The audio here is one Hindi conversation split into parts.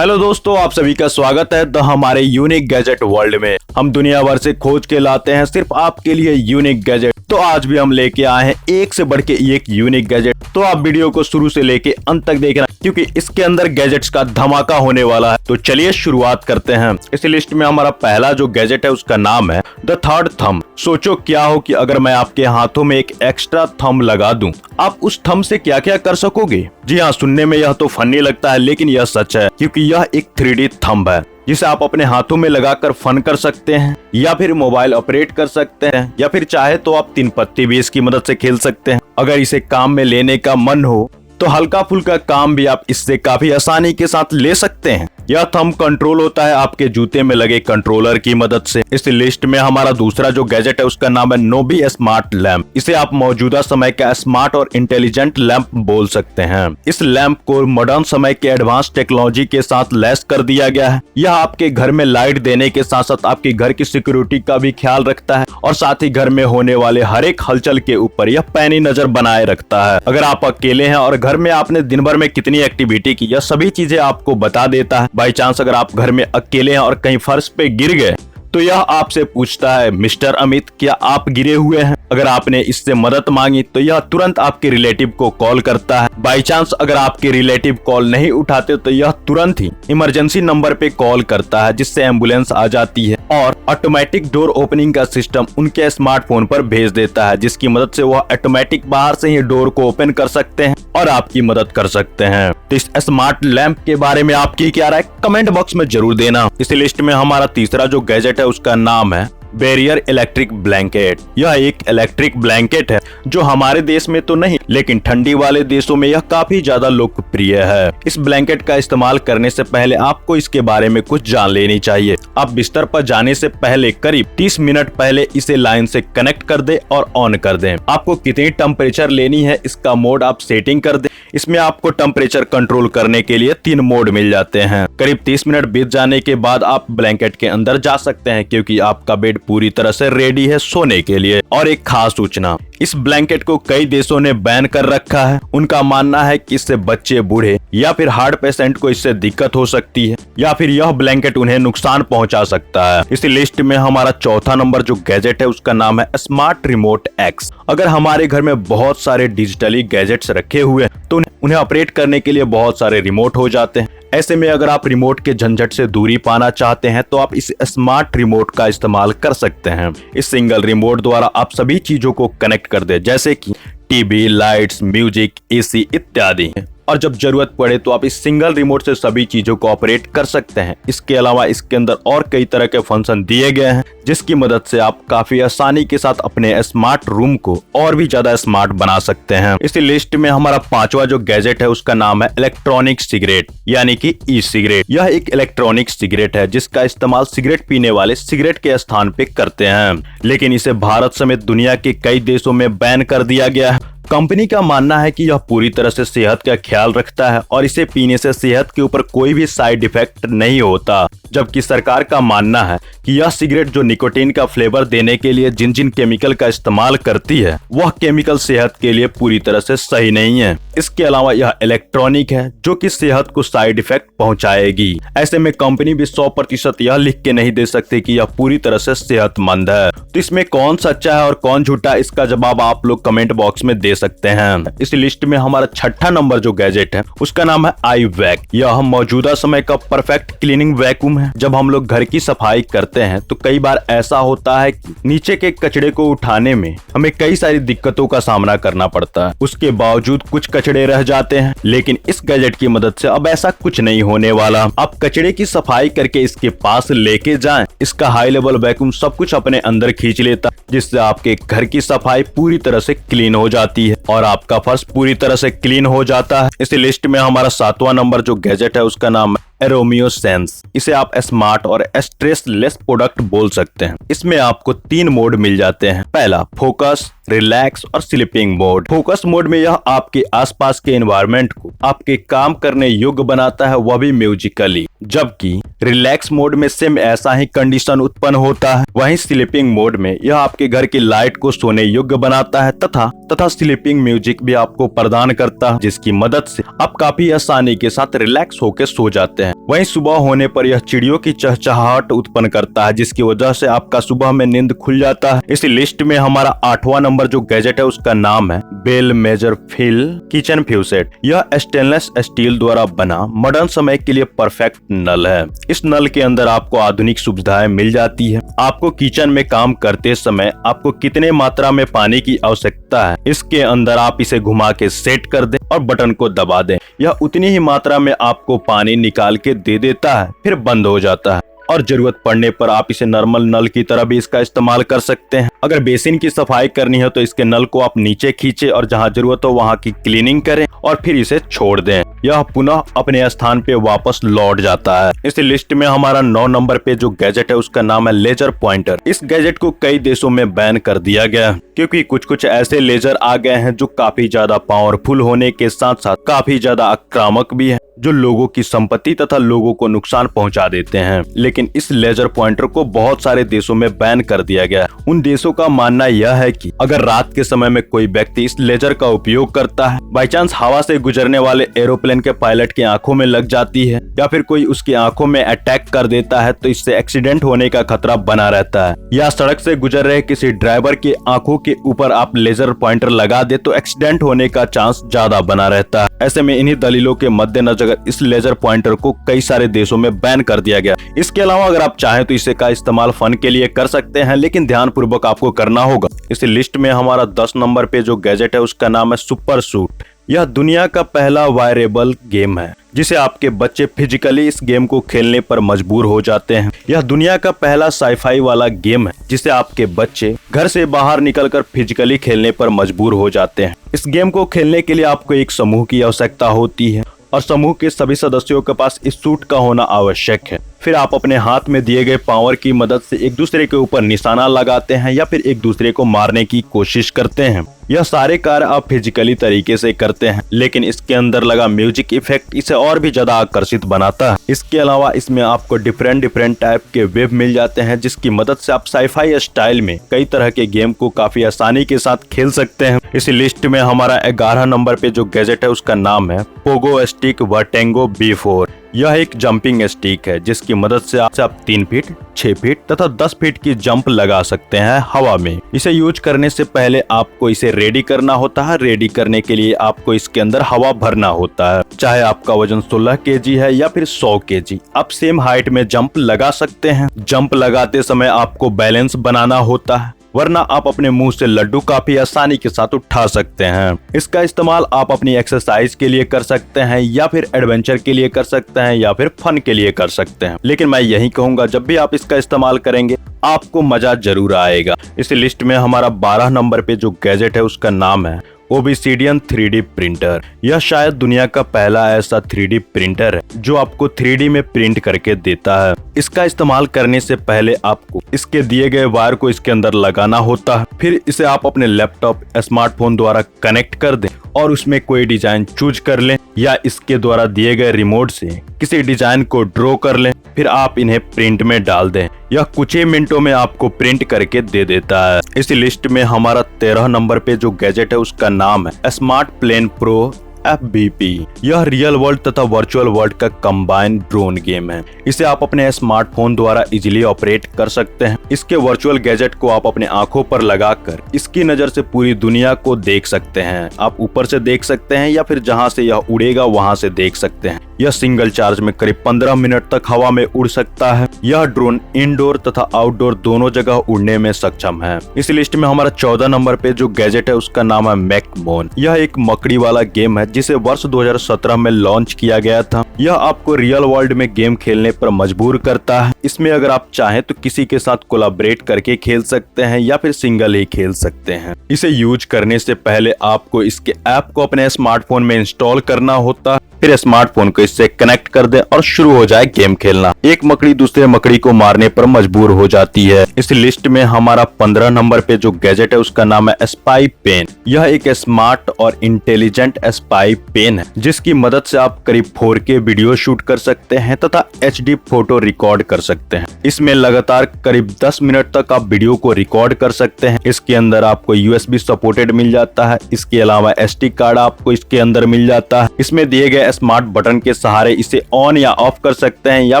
हेलो दोस्तों, आप सभी का स्वागत है द हमारे यूनिक गैजेट वर्ल्ड में। हम दुनिया भर से खोज के लाते हैं सिर्फ आपके लिए यूनिक गैजेट। तो आज भी हम लेके आए हैं एक से बढ़ के एक यूनिक गैजेट। तो आप वीडियो को शुरू से लेके अंत तक देखना, क्योंकि इसके अंदर गैजेट्स का धमाका होने वाला है। तो चलिए शुरुआत करते हैं। इस लिस्ट में हमारा पहला जो गैजेट है उसका नाम है द थर्ड थंब। सोचो क्या हो कि अगर मैं आपके हाथों में एक एक्स्ट्रा थंब लगा दूं, आप उस थंब से क्या क्या कर सकोगे। जी हाँ, सुनने में यह तो फनी लगता है, लेकिन यह सच है, क्योंकि यह एक 3D थंब है जिसे आप अपने हाथों में लगाकर फन कर सकते हैं, या फिर मोबाइल ऑपरेट कर सकते हैं, या फिर चाहे तो आप 3 पत्ती भी इसकी मदद से खेल सकते हैं। अगर इसे काम में लेने का मन हो तो हल्का फुल्का काम भी आप इससे काफी आसानी के साथ ले सकते हैं। यह थंब कंट्रोल होता है आपके जूते में लगे कंट्रोलर की मदद से। इस लिस्ट में हमारा दूसरा जो गैजेट है उसका नाम है नोबी स्मार्ट लैंप। इसे आप मौजूदा समय का स्मार्ट और इंटेलिजेंट लैंप बोल सकते हैं। इस लैंप को मॉडर्न समय के एडवांस टेक्नोलॉजी के साथ लैस कर दिया गया है। यह आपके घर में लाइट देने के साथ साथ आपके घर की सिक्योरिटी का भी ख्याल रखता है, और साथ ही घर में होने वाले हर एक हलचल के ऊपर यह पैनी नजर बनाए रखता है। अगर आप अकेले हैं और घर में आपने दिन भर में कितनी एक्टिविटी की, यह सभी चीजें आपको बता देता है। बाई चांस अगर आप घर में अकेले हैं और कहीं फर्श पे गिर गए तो यह आपसे पूछता है, मिस्टर अमित क्या आप गिरे हुए हैं। अगर आपने इससे मदद मांगी तो यह तुरंत आपके रिलेटिव को कॉल करता है। बाई चांस अगर आपके रिलेटिव कॉल नहीं उठाते तो यह तुरंत ही इमरजेंसी नंबर पे कॉल करता है, जिससे एम्बुलेंस आ जाती है और ऑटोमेटिक डोर ओपनिंग का सिस्टम उनके स्मार्टफोन पर भेज देता है, जिसकी मदद से वह ऑटोमेटिक बाहर से ही डोर को ओपन कर सकते हैं और आपकी मदद कर सकते हैं। तो इस स्मार्ट लैंप के बारे में आपकी क्या राय, कमेंट बॉक्स में जरूर देना। इस लिस्ट में हमारा तीसरा जो गैजेट है उसका नाम है बैरियर इलेक्ट्रिक ब्लैंकेट। यह एक इलेक्ट्रिक ब्लैंकेट है जो हमारे देश में तो नहीं, लेकिन ठंडी वाले देशों में यह काफी ज्यादा लोकप्रिय है। इस ब्लैंकेट का इस्तेमाल करने से पहले आपको इसके बारे में कुछ जान लेनी चाहिए। आप बिस्तर पर जाने से पहले करीब 30 मिनट पहले इसे लाइन से कनेक्ट कर दें और ऑन कर दें। आपको कितनी टेम्परेचर लेनी है इसका मोड आप सेटिंग कर दें। इसमें आपको टेम्परेचर कंट्रोल करने के लिए 3 मोड मिल जाते हैं। करीब 30 मिनट बीत जाने के बाद आप ब्लैंकेट के अंदर जा सकते हैं, क्योंकि आपका बेड पूरी तरह से रेडी है सोने के लिए। और एक खास सूचना, इस ब्लैंकेट को कई देशों ने बैन कर रखा है। उनका मानना है कि इससे बच्चे, बूढ़े या फिर हार्ट पेशेंट को इससे दिक्कत हो सकती है, या फिर यह ब्लैंकेट उन्हें नुकसान पहुंचा सकता है। इस लिस्ट में हमारा चौथा नंबर जो गैजेट है उसका नाम है स्मार्ट रिमोट एक्स। अगर हमारे घर में बहुत सारे डिजिटली गैजेट्स रखे हुए हैं तो उन्हें ऑपरेट करने के लिए बहुत सारे रिमोट हो जाते हैं। ऐसे में अगर आप रिमोट के झंझट से दूरी पाना चाहते हैं तो आप इस स्मार्ट रिमोट का इस्तेमाल कर सकते हैं। इस सिंगल रिमोट द्वारा आप सभी चीजों को कनेक्ट कर दे, जैसे कि टीवी, लाइट्स, म्यूजिक, एसी इत्यादि। और जब जरूरत पड़े तो आप इस सिंगल रिमोट से सभी चीजों को ऑपरेट कर सकते हैं। इसके अलावा इसके अंदर और कई तरह के फंक्शन दिए गए हैं, जिसकी मदद से आप काफी आसानी के साथ अपने स्मार्ट रूम को और भी ज्यादा स्मार्ट बना सकते हैं। इस लिस्ट में हमारा पांचवा जो गैजेट है उसका नाम है इलेक्ट्रॉनिक सिगरेट, यानी कि ई सिगरेट। यह एक इलेक्ट्रॉनिक सिगरेट है जिसका इस्तेमाल सिगरेट पीने वाले सिगरेट के स्थान पे करते हैं, लेकिन इसे भारत समेत दुनिया के कई देशों में बैन कर दिया गया है। कंपनी का मानना है कि यह पूरी तरह से सेहत का ख्याल रखता है और इसे पीने से सेहत के ऊपर कोई भी साइड इफेक्ट नहीं होता, जबकि सरकार का मानना है कि यह सिगरेट जो निकोटीन का फ्लेवर देने के लिए जिन जिन केमिकल का इस्तेमाल करती है वह केमिकल सेहत के लिए पूरी तरह से सही नहीं है। इसके अलावा यह इलेक्ट्रॉनिक है जो कि सेहत को साइड इफेक्ट पहुंचाएगी। ऐसे में कंपनी भी 100% यह लिख के नहीं दे सकती कि यह पूरी तरह से सेहतमंद है। तो इसमें कौन सच्चा है और कौन झूठा, इसका जवाब आप लोग कमेंट बॉक्स में दे सकते हैं। इस लिस्ट में हमारा छठा नंबर जो गैजेट है उसका नाम है आई वैक। यह मौजूदा समय का परफेक्ट क्लीनिंग वैक्यूम है। जब हम लोग घर की सफाई करते हैं तो कई बार ऐसा होता है कि नीचे के कचड़े को उठाने में हमें कई सारी दिक्कतों का सामना करना पड़ता है। उसके बावजूद कुछ कचड़े रह जाते हैं, लेकिन इस गैजेट की मदद से अब ऐसा कुछ नहीं होने वाला। आप कचड़े की सफाई करके इसके पास लेके जाएं, इसका हाई लेवल वैक्यूम सब कुछ अपने अंदर खींच लेता, जिससे आपके घर की सफाई पूरी तरह से क्लीन हो जाती है और आपका फर्श पूरी तरह से क्लीन हो जाता है। इस लिस्ट में हमारा 7वां नंबर जो गैजेट है उसका नाम है एरोमियो सेंस। इसे आप स्मार्ट और स्ट्रेसलेस प्रोडक्ट बोल सकते हैं। इसमें आपको 3 मोड मिल जाते हैं। पहला फोकस, रिलैक्स और स्लीपिंग मोड। फोकस मोड में यह आपके आसपास के एनवायरनमेंट को आपके काम करने योग्य बनाता है, वह भी म्यूजिकली। जबकि रिलैक्स मोड में सेम ऐसा ही कंडीशन उत्पन्न होता है। वहीं स्लीपिंग मोड में यह आपके घर की लाइट को सोने योग्य बनाता है तथा स्लीपिंग म्यूजिक भी आपको प्रदान करता है, जिसकी मदद से आप काफी आसानी के साथ रिलैक्स होकर सो जाते हैं। वहीं सुबह होने पर यह चिड़ियों की चहचहाहट उत्पन्न करता है, जिसकी वजह से आपका सुबह में नींद खुल जाता है। इस लिस्ट में हमारा 8वां नंबर जो गैजेट है उसका नाम है बेल मेजर फिल किचन फ्यूसेट। यह स्टेनलेस स्टील द्वारा बना मॉडर्न समय के लिए परफेक्ट नल है। इस नल के अंदर आपको आधुनिक सुविधाएं मिल जाती है। आपको किचन में काम करते समय आपको कितने मात्रा में पानी की आवश्यकता है, इसके अंदर आप इसे घुमा के सेट कर दें और बटन को दबा दें। यह उतनी ही मात्रा में आपको पानी निकाल के दे देता है, फिर बंद हो जाता है और जरूरत पड़ने पर आप इसे नॉर्मल नल की तरह भी इसका इस्तेमाल कर सकते हैं। अगर बेसिन की सफाई करनी है तो इसके नल को आप नीचे खींचे और जहां जरूरत हो वहां की क्लीनिंग करें और फिर इसे छोड़ दें। यह पुनः अपने स्थान पे वापस लौट जाता है। इस लिस्ट में हमारा 9 नंबर पे जो गैजेट है उसका नाम है लेजर पॉइंटर। इस गैजेट को कई देशों में बैन कर दिया गया है क्योंकि कुछ ऐसे लेजर आ गए हैं जो काफी ज्यादा पावरफुल होने के साथ साथ काफी ज्यादा आक्रामक भी है, जो लोगों की संपत्ति तथा लोगों को नुकसान पहुंचा देते हैं। लेकिन इस लेजर पॉइंटर को बहुत सारे देशों में बैन कर दिया गया है। उन देशों का मानना यह है कि अगर रात के समय में कोई व्यक्ति इस लेजर का उपयोग करता है, बाई चांस हवा से गुजरने वाले एरोप्लेन के पायलट की आंखों में लग जाती है या फिर कोई उसकी आंखों में अटैक कर देता है तो इससे एक्सीडेंट होने का खतरा बना रहता है। या सड़क से गुजर रहे किसी ड्राइवर की आंखों के ऊपर आप लेजर पॉइंटर लगा दे तो एक्सीडेंट होने का चांस ज्यादा बना रहता है। ऐसे में इन्हीं दलीलों के मद्देनजर इस लेजर पॉइंटर को कई सारे देशों में बैन कर दिया गया। इसके अलावा अगर आप चाहें तो इसे का इस्तेमाल फन के लिए कर सकते हैं, लेकिन ध्यान पूर्वक आपको करना होगा। इस लिस्ट में हमारा 10 नंबर पे जो गैजेट है उसका नाम है सुपर सूट। यह दुनिया का पहला वायरेबल गेम है जिसे आपके बच्चे फिजिकली इस गेम को खेलने पर मजबूर हो जाते हैं। यह दुनिया का पहला साईफाई वाला गेम है जिसे आपके बच्चे घर से बाहर निकलकर फिजिकली खेलने पर मजबूर हो जाते हैं। इस गेम को खेलने के लिए आपको एक समूह की आवश्यकता होती है और समूह के सभी सदस्यों के पास इस सूट का होना आवश्यक है। फिर आप अपने हाथ में दिए गए पावर की मदद से एक दूसरे के ऊपर निशाना लगाते हैं या फिर एक दूसरे को मारने की कोशिश करते हैं। यह सारे कार्य आप फिजिकली तरीके से करते हैं, लेकिन इसके अंदर लगा म्यूजिक इफेक्ट इसे और भी ज्यादा आकर्षित बनाता है। इसके अलावा इसमें आपको डिफरेंट टाइप के वेब मिल जाते हैं जिसकी मदद से आप साईफाई स्टाइल में कई तरह के गेम को काफी आसानी के साथ खेल सकते हैं। इस लिस्ट में हमारा 11 नंबर पे जो गैजेट है उसका नाम है पोगो स्टिक वर्टेंगो B4। यह एक जंपिंग स्टिक है जिसकी मदद से आप 3 फीट, 6 फीट तथा 10 फीट की जंप लगा सकते हैं हवा में। इसे यूज करने से पहले आपको इसे रेडी करना होता है। रेडी करने के लिए आपको इसके अंदर हवा भरना होता है। चाहे आपका वजन 16 kg है या फिर 100 kg, आप सेम हाइट में जंप लगा सकते हैं। जंप लगाते समय आपको बैलेंस बनाना होता है, वरना आप अपने मुंह से लड्डू काफी आसानी के साथ उठा सकते हैं। इसका इस्तेमाल आप अपनी एक्सरसाइज के लिए कर सकते हैं या फिर एडवेंचर के लिए कर सकते हैं या फिर फन के लिए कर सकते हैं। लेकिन मैं यही कहूंगा जब भी आप इसका इस्तेमाल करेंगे आपको मजा जरूर आएगा। इस लिस्ट में हमारा 12 नंबर पे जो गैजेट है उसका नाम है ओबसिडियन 3D प्रिंटर। यह शायद दुनिया का पहला ऐसा 3D प्रिंटर है जो आपको 3D में प्रिंट करके देता है। इसका इस्तेमाल करने से पहले आपको इसके दिए गए वायर को इसके अंदर लगाना होता है। फिर इसे आप अपने लैपटॉप, स्मार्टफोन द्वारा कनेक्ट कर दें और उसमें कोई डिजाइन चूज कर लें या इसके द्वारा दिए गए रिमोट से किसी डिजाइन को ड्रॉ कर लें। फिर आप इन्हें प्रिंट में डाल दें। यह कुछ ही मिनटों में आपको प्रिंट करके दे देता है। इस लिस्ट में हमारा 13 नंबर पे जो गैजेट है उसका नाम है स्मार्ट प्लेन प्रो FBP। यह रियल वर्ल्ड तथा वर्चुअल वर्ल्ड का कंबाइंड ड्रोन गेम है। इसे आप अपने स्मार्टफोन द्वारा इजीली ऑपरेट कर सकते हैं। इसके वर्चुअल गैजेट को आप अपने आंखों पर लगाकर इसकी नजर से पूरी दुनिया को देख सकते हैं। आप ऊपर से देख सकते हैं या फिर जहां से यह उड़ेगा वहां से देख सकते हैं। यह सिंगल चार्ज में करीब 15 मिनट तक हवा में उड़ सकता है। यह ड्रोन इंडोर तथा आउटडोर दोनों जगह उड़ने में सक्षम है। इस लिस्ट में हमारा 14 नंबर पे जो गैजेट है उसका नाम है मैकमोन। यह एक मकड़ी वाला गेम है जिसे वर्ष 2017 में लॉन्च किया गया था। यह आपको रियल वर्ल्ड में गेम खेलने पर मजबूर करता है। इसमें अगर आप चाहें तो किसी के साथ कोलैबोरेट करके खेल सकते हैं या फिर सिंगल ही खेल सकते हैं। इसे यूज करने से पहले आपको इसके ऐप को अपने स्मार्टफोन में इंस्टॉल करना होता है फिर स्मार्टफोन को इससे कनेक्ट कर दें और शुरू हो जाए गेम खेलना। एक मकड़ी दूसरे मकड़ी को मारने पर मजबूर हो जाती है। इस लिस्ट में हमारा 15 नंबर पे जो गैजेट है उसका नाम है स्पाई पेन। यह एक स्मार्ट और इंटेलिजेंट स्पाई पेन है जिसकी मदद से आप करीब 4K वीडियो शूट कर सकते हैं तथा HD फोटो रिकॉर्ड कर सकते हैं। इसमें लगातार करीब 10 मिनट तक आप वीडियो को रिकॉर्ड कर सकते हैं। इसके अंदर आपको USB सपोर्टेड मिल जाता है। इसके अलावा SD कार्ड आपको इसके अंदर मिल जाता है। इसमें दिए गए स्मार्ट बटन के सहारे इसे ऑन या ऑफ कर सकते हैं या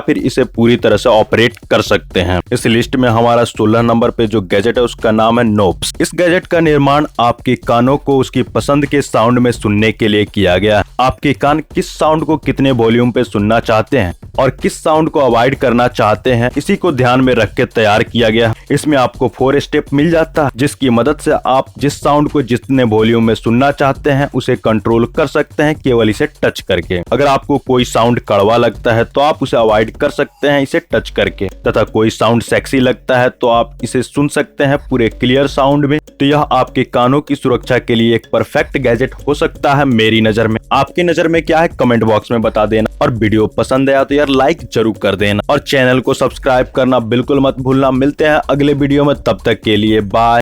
फिर इसे पूरी तरह से ऑपरेट कर सकते हैं। इस लिस्ट में हमारा 16 नंबर पे जो गैजेट है उसका नाम है नोब्स। इस गैजेट का निर्माण आपके कानों को उसकी पसंद के साउंड में सुनने के लिए किया गया है। आपके कान किस साउंड को कितने वॉल्यूम पे सुनना चाहते हैं और किस साउंड को अवॉइड करना चाहते हैं, इसी को ध्यान में रख के तैयार किया गया। इसमें आपको 4 स्टेप मिल जाता है जिसकी मदद से आप जिस साउंड को जितने वॉल्यूम में सुनना चाहते हैं उसे कंट्रोल कर सकते हैं केवल इसे टच करके। अगर आपको कोई साउंड कड़वा लगता है तो आप उसे अवॉइड कर सकते हैं इसे टच करके, तथा कोई साउंड सेक्सी लगता है तो आप इसे सुन सकते हैं पूरे क्लियर साउंड में। तो यह आपके कानों की सुरक्षा के लिए एक परफेक्ट गैजेट हो सकता है मेरी नजर में। आपकी नजर में क्या है कमेंट बॉक्स में बता देना, और वीडियो पसंद आया तो यार लाइक जरूर कर देना और चैनल को सब्सक्राइब करना बिल्कुल मत भूलना। मिलते हैं अगले वीडियो में, तब तक के लिए बाय।